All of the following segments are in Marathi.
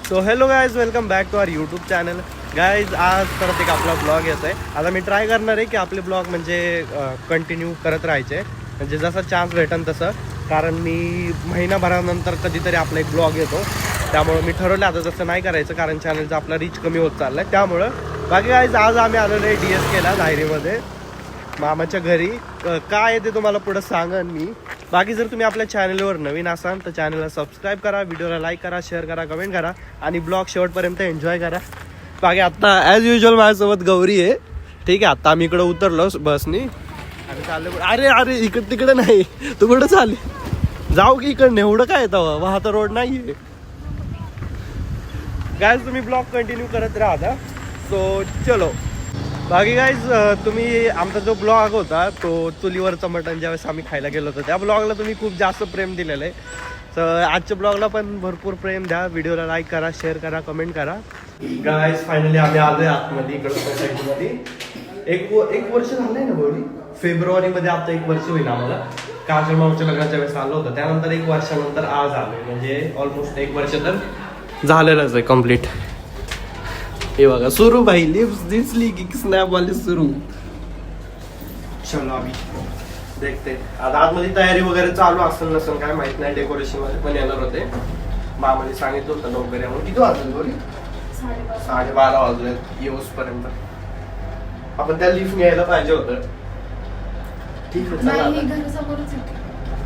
So hello guys, welcome back to our YouTube channel. Guys आज परत एक आपला ब्लॉग येत आहे. आता मी ट्राय करणार आहे की आपले ब्लॉग म्हणजे कंटिन्यू करत राहायचे, म्हणजे जसा चान्स भेटेल तसं. कारण मी महिनाभरानंतर कधीतरी आपला एक ब्लॉग येतो, त्यामुळं मी ठरवलं आता तसं नाही करायचं, कारण चॅनलचा आपला रीच कमी होत चालला आहे. त्यामुळं बाकी गायज आज आम्ही आलेलो आहे DSKला धायरीमध्ये मामाच्या घरी. काय आहे ते तुम्हाला पुढं सांगन मी. बाकी जर तुम्ही आपल्या चॅनलवर नवीन असाल तर चॅनलला सबस्क्राईब करा, व्हिडिओला लाईक करा, शेअर करा, कमेंट करा आणि ब्लॉग शेवटपर्यंत एन्जॉय करा. बाकी आत्ता ॲज युजल माझ्यासोबत गौरी आहे. ठीक आहे, आत्ता आम्ही इकडं उतरलो बसनी आणि चाललो. अरे अरे इकडं तिकडं नाही, तू कुठं चालली? जाऊ की इकडनं, एवढं काय येतं, वाहता रोड नाही आहे. गाईज तुम्ही ब्लॉग कंटिन्यू करत राहा. सो चलो. बाकी गाईज तुम्ही आमचा जो ब्लॉग होता तो चुलीवरचं मटण ज्यावेळेस आम्ही खायला गेलो होतो त्या ब्लॉगला तुम्ही खूप जास्त प्रेम दिलेलं आहे. तर आजच्या ब्लॉगला पण भरपूर प्रेम द्या. व्हिडिओला लाईक करा, शेअर करा, कमेंट करा. गाईज फायनली आम्ही आलोय आतमध्ये इकडं सोसायटीमध्ये. एक वर्ष झालंय ना बोली. फेब्रुवारीमध्ये आता 1 वर्ष होईल आम्हाला. काजल मामाच्या लग्नाच्या वेळेस आलो होतं, त्यानंतर 1 वर्षानंतर आज आलोय, म्हणजे ऑलमोस्ट 1 वर्ष तर झालेलंच आहे कम्प्लीट. हे बघा सुरू भाई, लिप्स दिसली की स्नॅप वाली सुरू. चलो आम्ही देखते. आता आतमध्ये तयारी वगैरे चालू असेल नसेल काय माहित नाही. डेकोरेशन मध्ये पण येणार होते, मामाने सांगितलं होतं लवकर या म्हणून. किती वाजले बोली? 12:30 वाजले येऊस पर्यंत. आपण त्या लिफ्ट यायला पाहिजे होतं. ठीक आहे चला,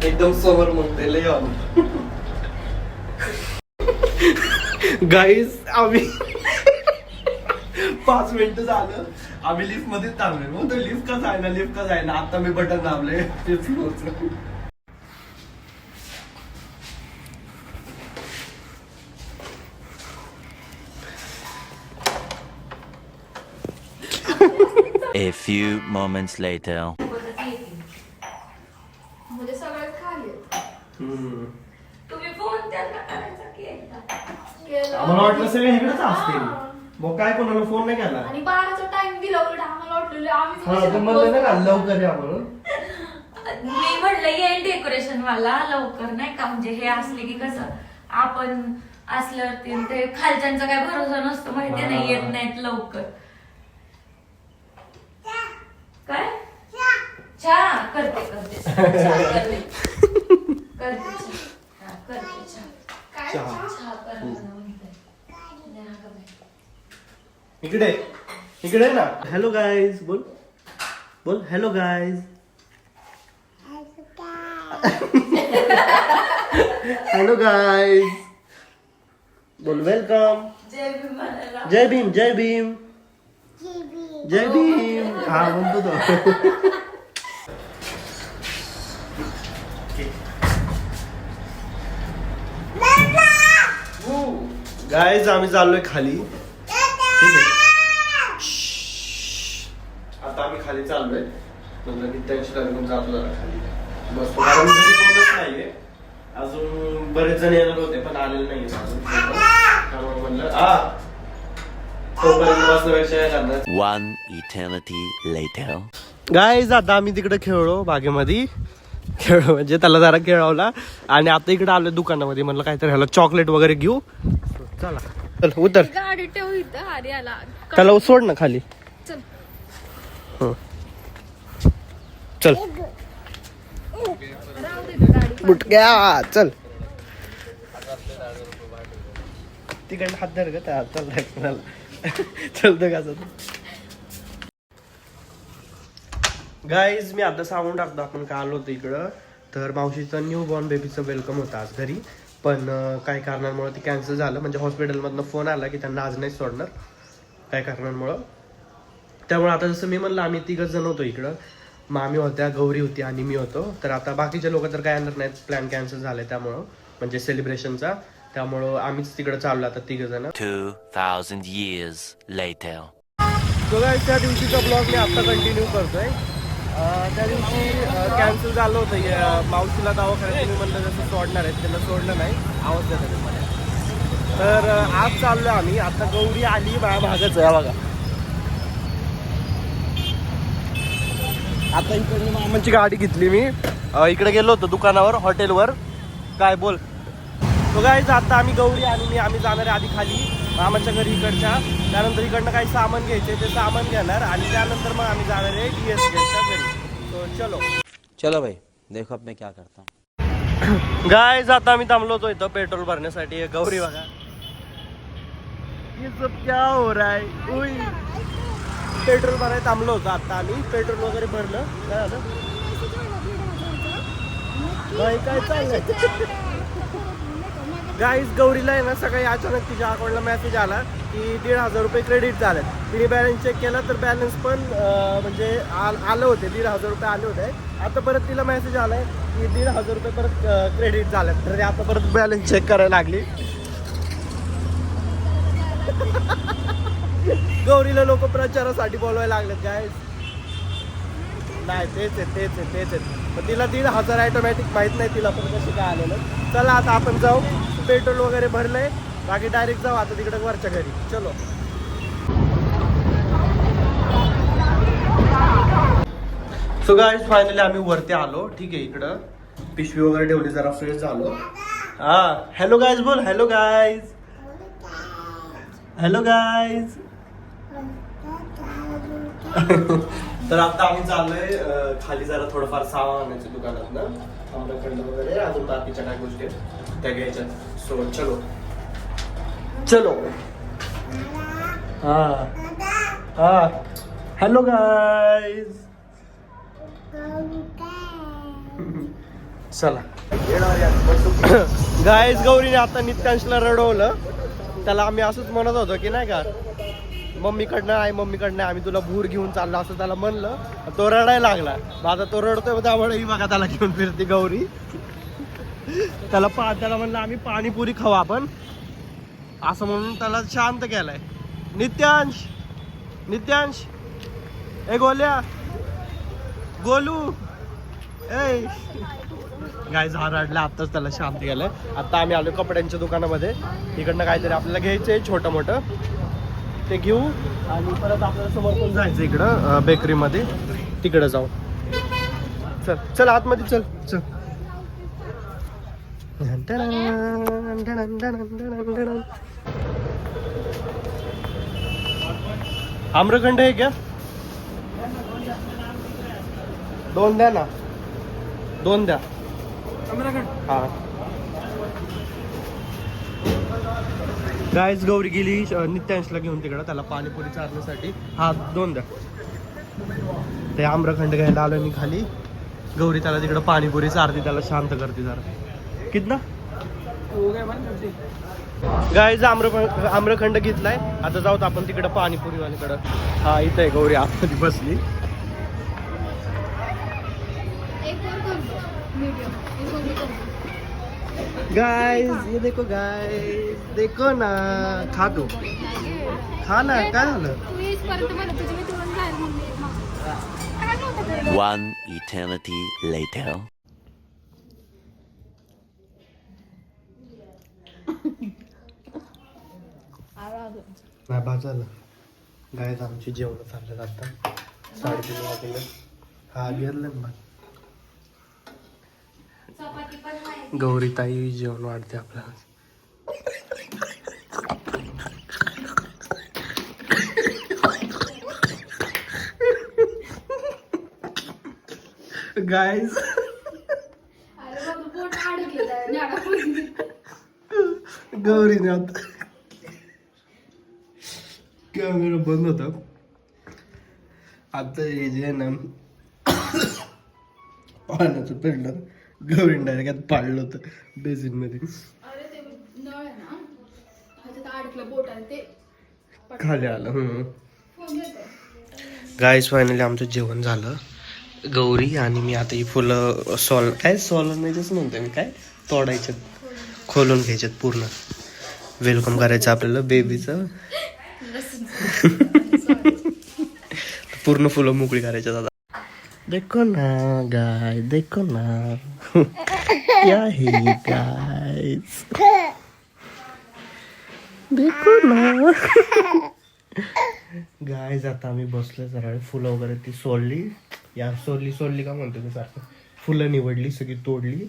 एकदम समोर म्हणते लय गाईज. आम्ही 5 मिनिटं झालं आम्ही लिफ्ट मध्ये थांबले. मग तो लिफ्ट का जायना. आता मी बटन दाबले. A few moments later. म्हणजे सगळं खाली. तुम्ही फोन त्यांना करायचा की एकदा आम्हाला वाटलं सगळे इकडेच असतील. मग काय कोणाला फोन नाही केला. आणि 12चा टाइम दिला उलट आम्हाला वाटलं आम्ही लवकर या म्हणून. मी म्हटलं येईल डेकोरेशन वाला लवकर, नाही का, म्हणजे हे असले की कसं आपण असलं ते खालच्यांचा काय भरोसा नसतो माहिती नाही, येत नाहीत लवकर. काय चहा करते इकडे ना. हॅलो गाईज बोल हॅलो गाईज. हॅलो गाईज बोल. वेलकम. जय भीम जय भीम जय भीम. हा म्हणतो तो. गाईज आम्ही चाललोय खाली. ठीक आहे, आता आम्ही खाली चाललोय. म्हणजे नित्यांशी लागून जातो जरा खाली बसतो, कारण घरी कोणच नाहीये अजून. बरेच जण येणार होते पण आलेले नाहीये अजून. त्यामुळे म्हणलं तोपर्यंत बसण्यापेक्षा करणार. One eternity later. गाईज आता आम्ही तिकडे खेळलो बागेमध्ये. म्हणजे त्याला जरा खेळवला आणि आता इकडे आलोय दुकानामध्ये. म्हणलं काहीतरी ह्याला चॉकलेट वगैरे घेऊ. चला चल उतर. गाडी ठेवू इथं आर्याला. त्याला सोड ना खाली. चल चल राहू दे गाडी. बुटक्या चल. तिकडे हात धर ग त्या. चल चलतो का गाईज. मी आता सांगून टाकतो आपण का आलो होतो इकडं. तर मावशीचं न्यू बॉर्न बेबीचं वेलकम होतं आज घरी, पण काही कारणांमुळे ते कॅन्सल झालं. म्हणजे हॉस्पिटलमधनं फोन आला की त्यांना आज नाही सोडणार काही कारणांमुळं. त्यामुळे आता जसं मी म्हणलं आम्ही 3 जण होतो इकडं. मामी होत्या, गौरी होती आणि मी होतो. तर आता बाकीचे लोक तर काय येणार नाहीत, प्लॅन कॅन्सल झालाय त्यामुळं, म्हणजे सेलिब्रेशनचा. त्यामुळं आम्हीच तिकडे चाललो आता 3 जण. 2000 years later. त्या दिवशीचा ब्लॉग मी आता कंटिन्यू करतोय. त्या दिवशी कॅन्सल झालं होतं. मावशीला दवाखान्यात तुम्ही म्हणलं जसं सोडणार आहेत, त्यांना सोडलं नाही. आवाज देतात मला. तर आज चाललो आम्ही. आता गौरी आली माझ्या भागाच आहे बघा. आता इकडे मामाची गाडी घेतली मी. इकडे गेलो होतो दुकानावर, हॉटेलवर. काय बोल. तो गाईज आता आम्ही गौरी आणि आम्ही जाणार आहे आधी खाली मामाच्या घरी इकडच्या. त्यानंतर इकडनं काही सामान घ्यायचे ते सामान घेणार आणि त्यानंतर मग आम्ही जाणार आहे DSGच्या घरी. तो चलो चलो भाई देखो अब मैं क्या करता हूँ. गाईज आता आम्ही थांबलो होतो इथं पेट्रोल भरण्यासाठी. गौरी बघा ये सब क्या हो रहा है. उई पेट्रोल भरायला थांबलो होतो आता आम्ही. पेट्रोल वगैरे भरलं. काय झालं काय चाललंय. गाईज गौरीला आहे ना सकाळी अचानक तिच्या अकाउंटला मेसेज आला की 1,500 रुपये क्रेडिट झालेत. तिने बॅलन्स चेक केला तर बॅलन्स पण म्हणजे आलं होते 1,500 रुपये आले होते. आता परत तिला मेसेज आलाय की 1,500 रुपये परत क्रेडिट झालेत. तर आता परत बॅलन्स चेक करायला लागली. गौरीला लोक प्रचारासाठी बोलवायला लागलेत गाईज. नाही तेच आहेत. पण तिला 1,500 ऑटोमॅटिक माहित नाही तिला पण कशी काय आलेलं. चला आता आपण जाऊ. पेट्रोल वगैरे भरलंय. बाकी डायरेक्ट जाऊ आता तिकडे वरच्या घरी. चलो सो गाईज फायनली आम्ही वरती आलो. ठीक आहे इकडं पिशवी वगैरे ठेवली जरा फ्रेश झालो. हा हॅलो गाईज बोल. Hello guys. Hello guys. तर आता आम्ही चाललोय खाली जरा थोडंफार सामान आणायचं दुकानात ना. आम्रखंड वगैरे अजून बाकीच्या काय गोष्टी त्या घ्यायच्या. सो चलो चलो. हा हॅलो गाईज. चला गाईज गौरीने आता नित्यांशला रडवलं. त्याला आम्ही असंच म्हणत होतो की नाही का मम्मीकडनं आम्ही तुला भूर घेऊन चाललो असं त्याला म्हणलं. तो रडायला लागला. आता तो रडतोय त्यामुळे ही बघा त्याला घेऊन फिरते गौरी. त्याला म्हणलं आम्ही पाणीपुरी खाऊ आपण असं म्हणून त्याला शांत केलाय. नित्यांश ए गोल्या गोलू ए गाईज हा रडला. आत्ताच त्याला शांत केलंय. आता आम्ही आलो कपड्यांच्या दुकानामध्ये. इकडनं काहीतरी आपल्याला घ्यायचंय छोटं मोठं ते घेऊ आणि परत आपल्याला समोर पण जायचं इकडं बेकरीमध्ये. तिकडं जाऊ. चल आतमध्ये चल. आम्रखंड आहे क्या? 2 द्या ना. 2 द्या. हा गाईज गौरी गेली नित्यांशला घेऊन तिकडं त्याला पाणीपुरी चारण्यासाठी. हा 2 द्या. ते आम्रखंड घ्यायला आलो मी खाली. गौरी त्याला तिकडं पाणीपुरी चारते त्याला शांत करते जरा. कितना गाईज आम्रखंड घेतलाय. आता जाऊत आपण तिकडं पाणीपुरीवाल्याकडं. हा इथं आहे गौरी आतमध्ये बसली. गाइस ये देखो गाइस. देखो ना. खा तू खा ना. काय झालं. 1 eternity later. नाही बाजारला गाईज आमची जेवण चाललं आता 3:30 वाजले. हा घेरलं ना. गौरी ताई जेवण वाढते आपल्याला. गाईज गौरीने आता कॅमेरा बंद होता. आता हे जे आहे ना पाण्याचं पडलं गौरीने डायरेक्ट पाडलं होतं बेसिन मध्ये. खाली आलं. गाईस फायनली आमचं जेवण झालं. गौरी आणि मी आता ही फुलं सोलण्याचंच म्हणतोय मी. काय तोडायच्यात खोलून घ्यायच्यात पूर्ण. वेलकम करायचं आपल्याला बेबीचं. पूर्ण फुलं मोकळी करायच्या दादा. देखो ना गाय देखो ना क्या है गाइस. देखो ना गाईज. आता आम्ही बसलो जरा फुलं वगैरे ती सोडली. यार सोडली का म्हणतो मी सारखं. फुलं निवडली सगळी तोडली.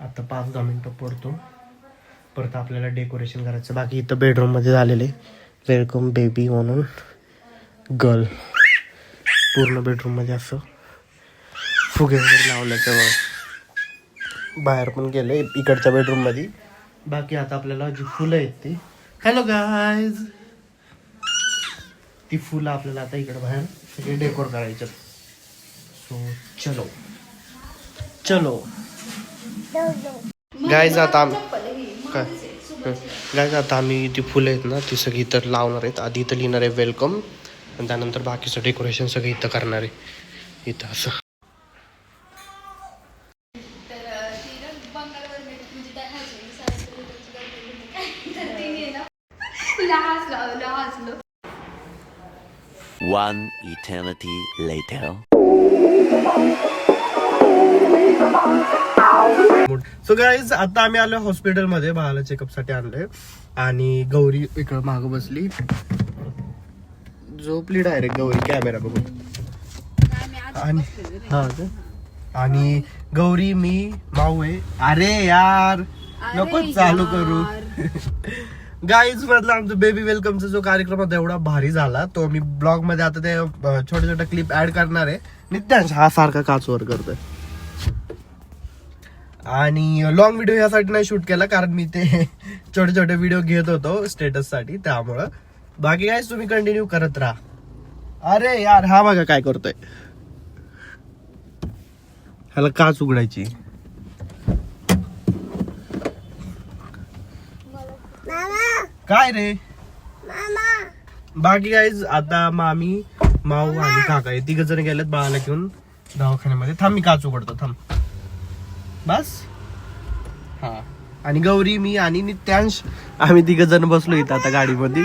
आता 5-10 मिनिटं पडतो परत आपल्याला डेकोरेशन करायचं बाकी. इथं बेडरूममध्ये झालेले वेलकम बेबी म्हणून गर्ल पूर्ण बेडरूममध्ये असं फुगे वगैरे लावलं. तेव्हा बाहेर पण गेले इकडच्या बेडरूममध्ये. बाकी आता आपल्याला जी फुलं आहेत ती हॅलो गायज ती फुलं आपल्याला आता इकडे बाहेर सगळे डेकोर करायचे. सो चलो चलो गायज आता काय गायज आता आम्ही ती फुलं आहेत ना ती सगळी इथं लावणार आहेत. आधी इथं लिहिणार आहे वेलकम आणि त्यानंतर बाकीचं डेकोरेशन सगळं इथं करणार आहे इथं असं. One eternity later. So guys आता आम्ही आलो हॉस्पिटलमध्ये बाळाला चेकअप साठी आणलंय आणि गौरी इकडं माग बसली झोपली डायरेक्ट गौरी कॅमेरा बघून. आणि हा का? आणि गौरी मी माऊ आहे. अरे यार नको चालू करू. गाईज मधला आमचा बेबी वेलकमचा जो कार्यक्रम होता एवढा भारी झाला तो मी ब्लॉग मध्ये आता ते छोटे छोटे क्लिप ऍड करणार आहे. नित्यांश हा सारखा काचवर करतोय आणि लॉंग व्हिडिओ यासाठी नाही शूट केला कारण मी ते छोटे छोटे व्हिडिओ घेत होतो स्टेटस साठी त्यामुळं. बाकी काय तुम्ही कंटिन्यू करत राहा. अरे यार हा बघा काय करतोय ह्याला काच उघडायची. काय रे बाकी गाईज आता मामी माऊ आणि काका हे तिघ जण गेलेत बाळाला घेऊन दवाखान्यामध्ये. थांब मी काच उघडतो थांब बस. हा आणि गौरी मी आणि नित्यांश आम्ही तिघ जण बसलो इथं आता गाडीमध्ये.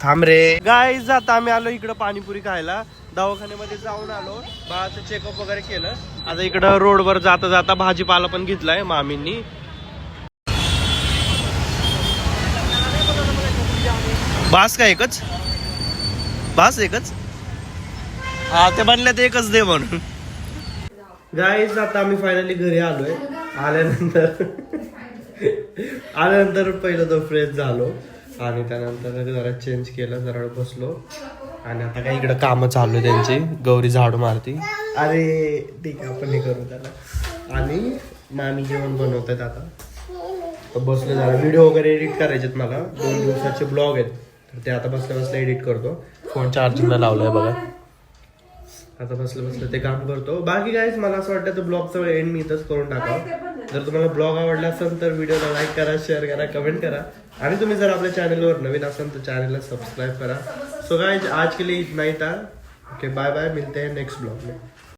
थांब रे गाईज आता आम्ही आलो इकडं पाणीपुरी खायला. दवाखान्यामध्ये जाऊन आलो बाळाचं चेकअप वगैरे केलं. आता इकडं रोडवर जाता जाता भाजीपाला पण घेतलाय मामींनी. बास का एकच बास एकच हा ते बनल्या ते एकच दे म्हणून. गाईज आता आम्ही फायनली घरी आलोय. आल्यानंतर पहिलं तो फ्रेश झालो आणि त्यानंतर जरा चेंज केलं जरा बसलो आणि आता काय इकडं कामं चालू आहे त्यांची. गौरी झाडू मारती. अरे ठीक आहे आपण हे करू त्याला. आणि मामी जेवण बनवतात आता तर बसलो जरा व्हिडिओ वगैरे एडिट करायचेत मला. 2 दिवसाचे ब्लॉग आहेत तर ते आता बसल्या बसल्या एडिट करतो. फोन चार्जिंगला लावलाय बघा आता बसलं बसलं ते काम करतो. बाकी गाईज मला असं वाटतं तर ब्लॉगचा एंड मी इथंच करून टाकावं. जर तुम्हाला ब्लॉग आवडला असेल तर व्हिडिओला लाईक करा शेअर करा कमेंट करा आणि तुम्ही जर आपल्या चॅनलवर नवीन असाल तर चॅनलला सबस्क्राईब करा. सो गाइज आज के लिए इतना ही था. ओके बाय बाय मिलते हैं नेक्स्ट ब्लॉग में.